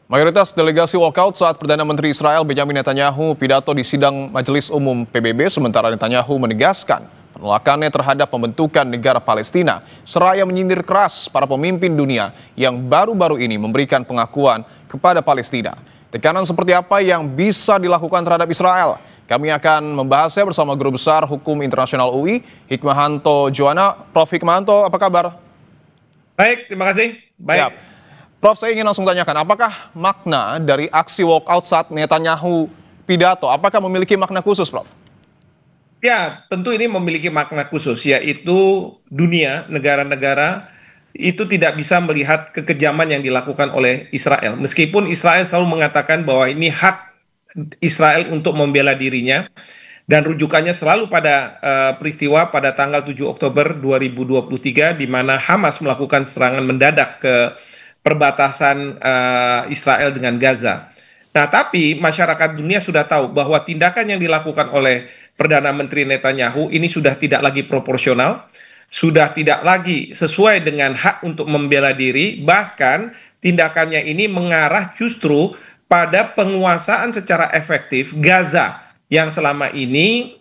Mayoritas delegasi walkout saat Perdana Menteri Israel Benjamin Netanyahu pidato di sidang Majelis Umum PBB, sementara Netanyahu menegaskan penolakannya terhadap pembentukan negara Palestina, seraya menyindir keras para pemimpin dunia yang baru-baru ini memberikan pengakuan kepada Palestina. Tekanan seperti apa yang bisa dilakukan terhadap Israel? Kami akan membahasnya bersama Guru Besar Hukum Internasional UI, Hikmahanto Juwana. Prof. Hikmahanto, apa kabar? Baik, terima kasih. Baik. Ya. Prof, saya ingin langsung tanyakan, apakah makna dari aksi walkout saat Netanyahu pidato, apakah memiliki makna khusus, Prof? Ya, tentu ini memiliki makna khusus, yaitu dunia, negara-negara itu tidak bisa melihat kekejaman yang dilakukan oleh Israel. Meskipun Israel selalu mengatakan bahwa ini hak Israel untuk membela dirinya, dan rujukannya selalu pada peristiwa pada tanggal 7 Oktober 2023, di mana Hamas melakukan serangan mendadak ke perbatasan Israel dengan Gaza. Nah, tapi masyarakat dunia sudah tahu bahwa tindakan yang dilakukan oleh Perdana Menteri Netanyahu ini sudah tidak lagi proporsional, sudah tidak lagi sesuai dengan hak untuk membela diri, bahkan tindakannya ini mengarah justru pada penguasaan secara efektif Gaza yang selama ini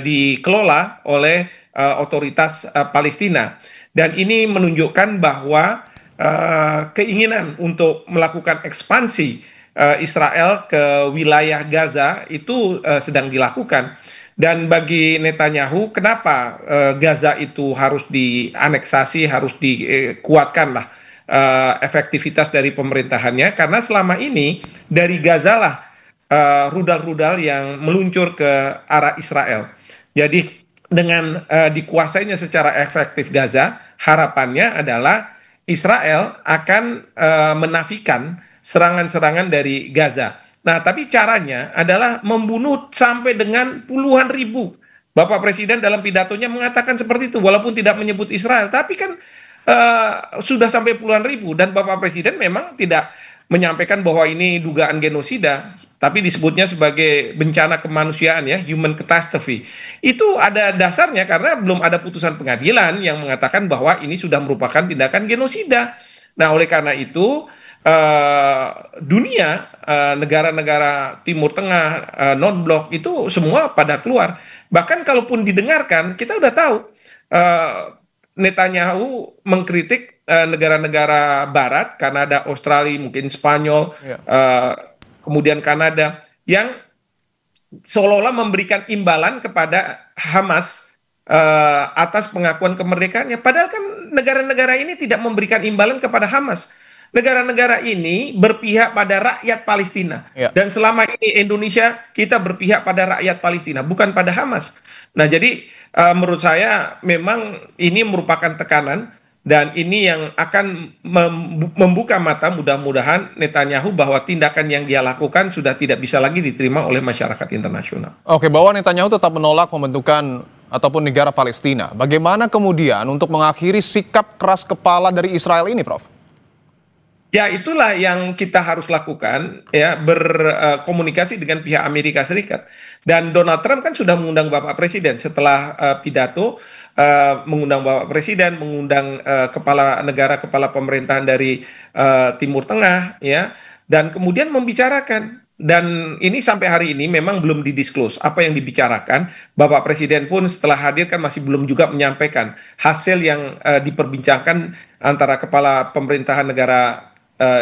dikelola oleh otoritas Palestina. Dan ini menunjukkan bahwa keinginan untuk melakukan ekspansi Israel ke wilayah Gaza itu sedang dilakukan. Dan bagi Netanyahu, kenapa Gaza itu harus dianeksasi, harus dikuatkan lah efektivitas dari pemerintahannya, karena selama ini dari Gaza lah rudal-rudal yang meluncur ke arah Israel. Jadi dengan dikuasainya secara efektif Gaza, harapannya adalah Israel akan menafikan serangan-serangan dari Gaza. Nah, tapi caranya adalah membunuh sampai dengan puluhan ribu. Bapak Presiden dalam pidatonya mengatakan seperti itu, walaupun tidak menyebut Israel, tapi kan sudah sampai puluhan ribu. Dan Bapak Presiden memang tidak menyampaikan bahwa ini dugaan genosida, tapi disebutnya sebagai bencana kemanusiaan, ya, human catastrophe. Itu ada dasarnya karena belum ada putusan pengadilan yang mengatakan bahwa ini sudah merupakan tindakan genosida. Nah, oleh karena itu dunia, negara-negara Timur Tengah, non-blok itu semua pada keluar. Bahkan kalaupun didengarkan, kita udah tahu Netanyahu mengkritik negara-negara Barat, Kanada, Australia, mungkin Spanyol, kemudian Kanada, yang seolah-olah memberikan imbalan kepada Hamas atas pengakuan kemerdekaannya. Padahal kan negara-negara ini tidak memberikan imbalan kepada Hamas. Negara-negara ini berpihak pada rakyat Palestina. Dan selama ini Indonesia, kita berpihak pada rakyat Palestina, bukan pada Hamas. Nah, jadi menurut saya memang ini merupakan tekanan, dan ini yang akan membuka mata mudah-mudahan Netanyahu bahwa tindakan yang dia lakukan sudah tidak bisa lagi diterima oleh masyarakat internasional. Oke, bahwa Netanyahu tetap menolak pembentukan ataupun negara Palestina. Bagaimana kemudian untuk mengakhiri sikap keras kepala dari Israel ini, Prof? Ya, itulah yang kita harus lakukan, ya, berkomunikasi dengan pihak Amerika Serikat. Dan Donald Trump kan sudah mengundang Bapak Presiden setelah pidato, mengundang Bapak Presiden, mengundang kepala negara, kepala pemerintahan dari Timur Tengah, ya, dan kemudian membicarakan. Dan ini sampai hari ini memang belum didisclose apa yang dibicarakan. Bapak Presiden pun setelah hadir kan masih belum juga menyampaikan hasil yang diperbincangkan antara kepala pemerintahan negara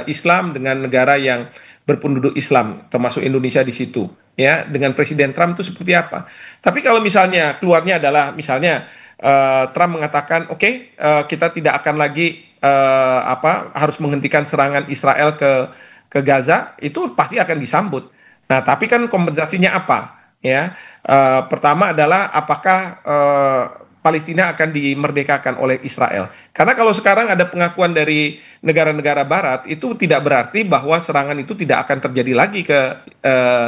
Islam dengan negara yang berpenduduk Islam, termasuk Indonesia di situ, ya, dengan Presiden Trump itu seperti apa. Tapi kalau misalnya keluarnya adalah misalnya Trump mengatakan oke, kita tidak akan lagi harus menghentikan serangan Israel ke Gaza, itu pasti akan disambut. Nah, tapi kan kompensasinya apa, ya? Pertama adalah apakah Palestina akan dimerdekakan oleh Israel. Karena kalau sekarang ada pengakuan dari negara-negara Barat, itu tidak berarti bahwa serangan itu tidak akan terjadi lagi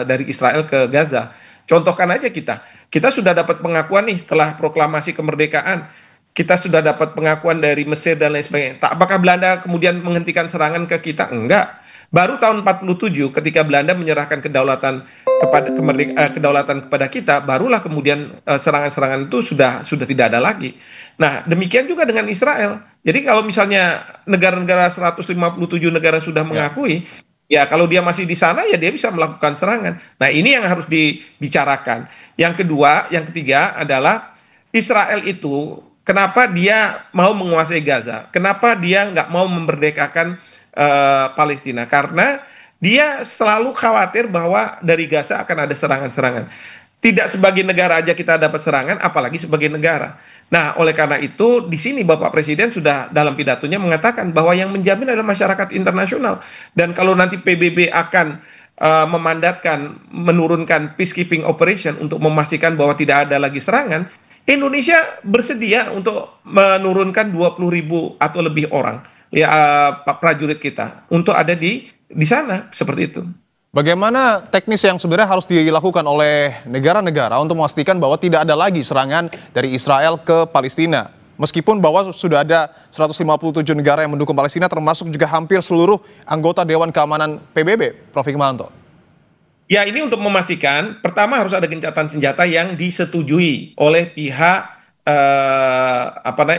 dari Israel ke Gaza. Contohkan aja kita sudah dapat pengakuan nih setelah proklamasi kemerdekaan. Kita sudah dapat pengakuan dari Mesir dan lain sebagainya. Apakah Belanda kemudian menghentikan serangan ke kita? Enggak. Baru tahun 47 ketika Belanda menyerahkan kedaulatan kepada kita, barulah kemudian serangan-serangan itu sudah tidak ada lagi. Nah, demikian juga dengan Israel. Jadi kalau misalnya negara-negara 157 negara sudah mengakui, Ya, kalau dia masih di sana, ya dia bisa melakukan serangan. Nah, ini yang harus dibicarakan. Yang kedua, yang ketiga adalah Israel itu, kenapa dia mau menguasai Gaza? Kenapa dia nggak mau memerdekakan Palestina? Karena dia selalu khawatir bahwa dari Gaza akan ada serangan-serangan. Tidak sebagai negara aja kita dapat serangan, apalagi sebagai negara. Nah, oleh karena itu, di sini Bapak Presiden sudah dalam pidatonya mengatakan bahwa yang menjamin adalah masyarakat internasional. Dan kalau nanti PBB akan memandatkan, menurunkan peacekeeping operation untuk memastikan bahwa tidak ada lagi serangan, Indonesia bersedia untuk menurunkan 20.000 atau lebih orang, ya, prajurit kita untuk ada di sana, seperti itu. Bagaimana teknis yang sebenarnya harus dilakukan oleh negara-negara untuk memastikan bahwa tidak ada lagi serangan dari Israel ke Palestina? Meskipun bahwa sudah ada 157 negara yang mendukung Palestina, termasuk juga hampir seluruh anggota Dewan Keamanan PBB, Prof. Hikmahanto. Ya, ini untuk memastikan, pertama harus ada gencatan senjata yang disetujui oleh pihak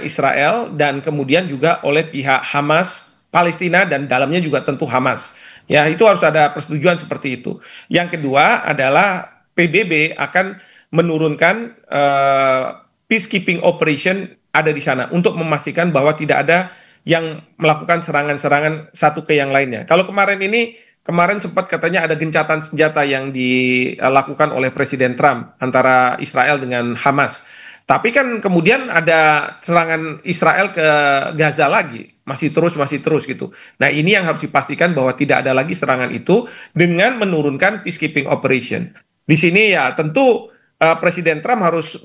Israel dan kemudian juga oleh pihak Hamas Palestina dan dalamnya juga tentu Hamas. Ya, itu harus ada persetujuan seperti itu. Yang kedua adalah PBB akan menurunkan peacekeeping operation ada di sana untuk memastikan bahwa tidak ada yang melakukan serangan-serangan satu ke yang lainnya. Kalau kemarin sempat katanya ada gencatan senjata yang dilakukan oleh Presiden Trump antara Israel dengan Hamas. Tapi kan kemudian ada serangan Israel ke Gaza lagi, masih terus gitu. Nah, ini yang harus dipastikan bahwa tidak ada lagi serangan itu dengan menurunkan peacekeeping operation. Di sini ya tentu Presiden Trump harus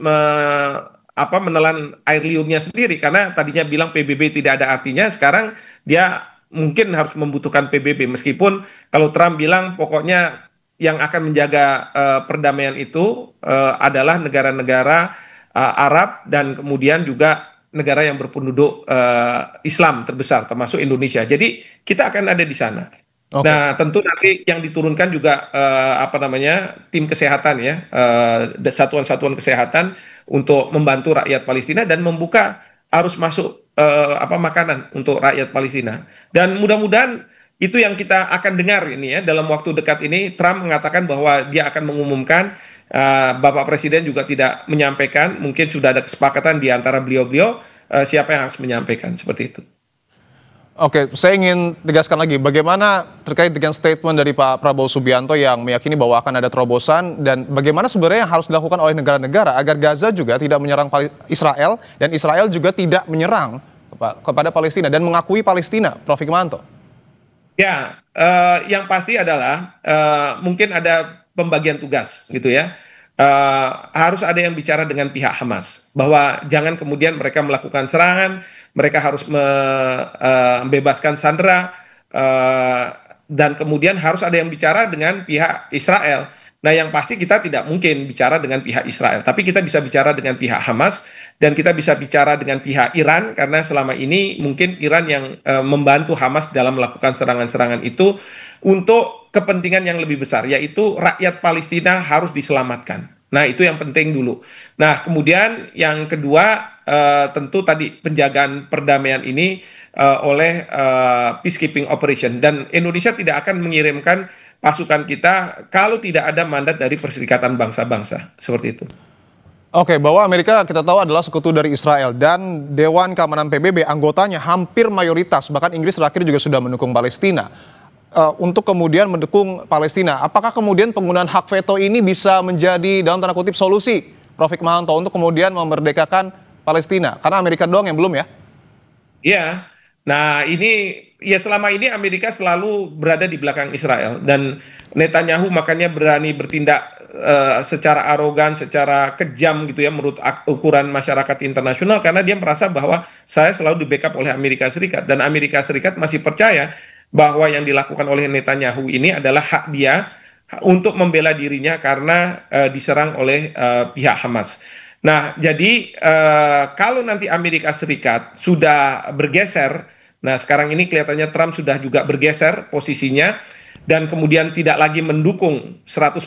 menelan air liurnya sendiri karena tadinya bilang PBB tidak ada artinya, sekarang dia mungkin harus membutuhkan PBB meskipun kalau Trump bilang pokoknya yang akan menjaga perdamaian itu adalah negara-negara Arab dan kemudian juga negara yang berpenduduk Islam terbesar termasuk Indonesia. Jadi kita akan ada di sana. Oke. Nah, tentu nanti yang diturunkan juga tim kesehatan ya, satuan-satuan kesehatan untuk membantu rakyat Palestina dan membuka arus masuk makanan untuk rakyat Palestina. Dan mudah-mudahan itu yang kita akan dengar ini ya dalam waktu dekat ini. Trump mengatakan bahwa dia akan mengumumkan, Bapak Presiden juga tidak menyampaikan, mungkin sudah ada kesepakatan di antara beliau-beliau siapa yang harus menyampaikan seperti itu. Oke, saya ingin tegaskan lagi, bagaimana terkait dengan statement dari Pak Prabowo Subianto yang meyakini bahwa akan ada terobosan dan bagaimana sebenarnya yang harus dilakukan oleh negara-negara agar Gaza juga tidak menyerang Israel dan Israel juga tidak menyerang kepada Palestina dan mengakui Palestina, Prof. Hikmahanto? Ya, yang pasti adalah mungkin ada pembagian tugas gitu ya. Harus ada yang bicara dengan pihak Hamas bahwa jangan kemudian mereka melakukan serangan, mereka harus membebaskan sandera, dan kemudian harus ada yang bicara dengan pihak Israel. Nah, yang pasti kita tidak mungkin bicara dengan pihak Israel, tapi kita bisa bicara dengan pihak Hamas dan kita bisa bicara dengan pihak Iran karena selama ini mungkin Iran yang membantu Hamas dalam melakukan serangan-serangan itu untuk kepentingan yang lebih besar, yaitu rakyat Palestina harus diselamatkan. Nah, itu yang penting dulu. Nah, kemudian yang kedua tentu tadi penjagaan perdamaian ini oleh peacekeeping operation dan Indonesia tidak akan mengirimkan pasukan kita kalau tidak ada mandat dari Perserikatan Bangsa-Bangsa, seperti itu. Oke, bahwa Amerika kita tahu adalah sekutu dari Israel dan Dewan Keamanan PBB anggotanya hampir mayoritas, bahkan Inggris terakhir juga sudah mendukung Palestina. Untuk kemudian mendukung Palestina, apakah kemudian penggunaan hak veto ini bisa menjadi dalam tanda kutip solusi, Prof. Hikmahanto, untuk kemudian memerdekakan Palestina? Karena Amerika doang yang belum ya? Iya, nah ini ya selama ini Amerika selalu berada di belakang Israel dan Netanyahu makanya berani bertindak secara arogan, secara kejam gitu ya menurut ukuran masyarakat internasional karena dia merasa bahwa saya selalu di backup oleh Amerika Serikat dan Amerika Serikat masih percaya bahwa yang dilakukan oleh Netanyahu ini adalah hak dia untuk membela dirinya karena diserang oleh pihak Hamas. Nah, jadi kalau nanti Amerika Serikat sudah bergeser, nah sekarang ini kelihatannya Trump sudah juga bergeser posisinya dan kemudian tidak lagi mendukung 100%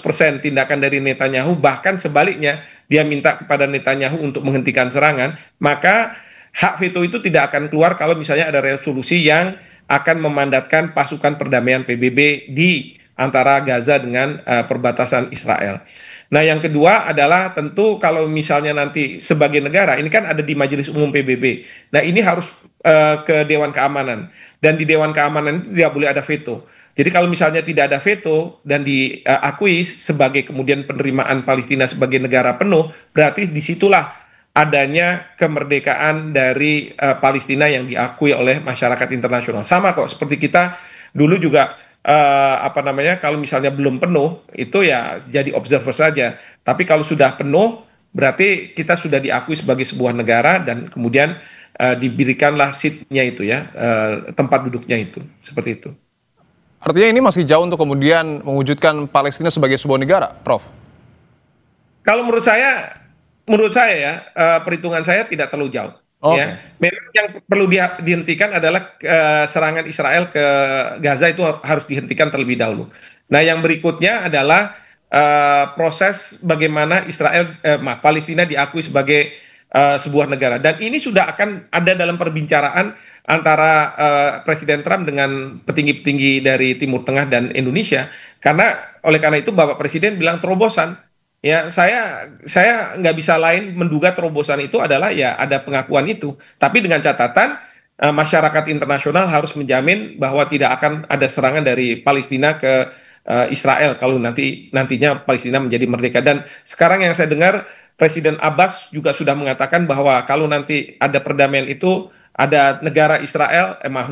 tindakan dari Netanyahu, bahkan sebaliknya dia minta kepada Netanyahu untuk menghentikan serangan, maka hak veto itu tidak akan keluar kalau misalnya ada resolusi yang akan memandatkan pasukan perdamaian PBB di antara Gaza dengan perbatasan Israel. Nah, yang kedua adalah tentu kalau misalnya nanti sebagai negara, ini kan ada di Majelis Umum PBB. Nah, ini harus ke Dewan Keamanan. Dan di Dewan Keamanan itu tidak boleh ada veto. Jadi kalau misalnya tidak ada veto dan diakui sebagai kemudian penerimaan Palestina sebagai negara penuh, berarti disitulah adanya kemerdekaan dari Palestina yang diakui oleh masyarakat internasional. Sama kok seperti kita dulu juga apa namanya, kalau misalnya belum penuh itu ya jadi observer saja. Tapi kalau sudah penuh berarti kita sudah diakui sebagai sebuah negara dan kemudian diberikanlah seat-nya itu ya, tempat duduknya itu, seperti itu. Artinya ini masih jauh untuk kemudian mewujudkan Palestina sebagai sebuah negara, Prof. Kalau menurut saya ya, perhitungan saya tidak terlalu jauh. Ya, memang yang perlu dihentikan adalah serangan Israel ke Gaza itu harus dihentikan terlebih dahulu. Nah, yang berikutnya adalah proses bagaimana Palestina diakui sebagai sebuah negara. Dan ini sudah akan ada dalam perbincangan antara Presiden Trump dengan petinggi-petinggi dari Timur Tengah dan Indonesia. Oleh karena itu Bapak Presiden bilang terobosan. Ya, saya nggak bisa lain menduga terobosan itu adalah ya ada pengakuan itu. Tapi dengan catatan masyarakat internasional harus menjamin bahwa tidak akan ada serangan dari Palestina ke Israel kalau nantinya Palestina menjadi merdeka. Dan sekarang yang saya dengar Presiden Abbas juga sudah mengatakan bahwa kalau nanti ada perdamaian itu ada negara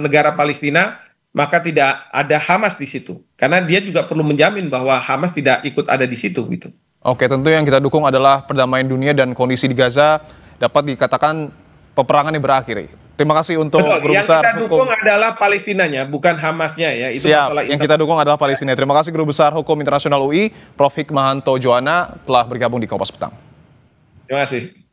negara Palestina, maka tidak ada Hamas di situ. Karena dia juga perlu menjamin bahwa Hamas tidak ikut ada di situ gitu. Oke, tentu yang kita dukung adalah perdamaian dunia dan kondisi di Gaza dapat dikatakan peperangannya berakhir. Terima kasih untuk Guru Besar Hukum. Yang kita dukung adalah Palestinanya, bukan Hamasnya ya. Itu Siap, yang kita dukung adalah Palestina. Terima kasih Guru Besar Hukum Internasional UI, Prof. Hikmahanto Joana telah bergabung di Kompas Petang. Terima kasih.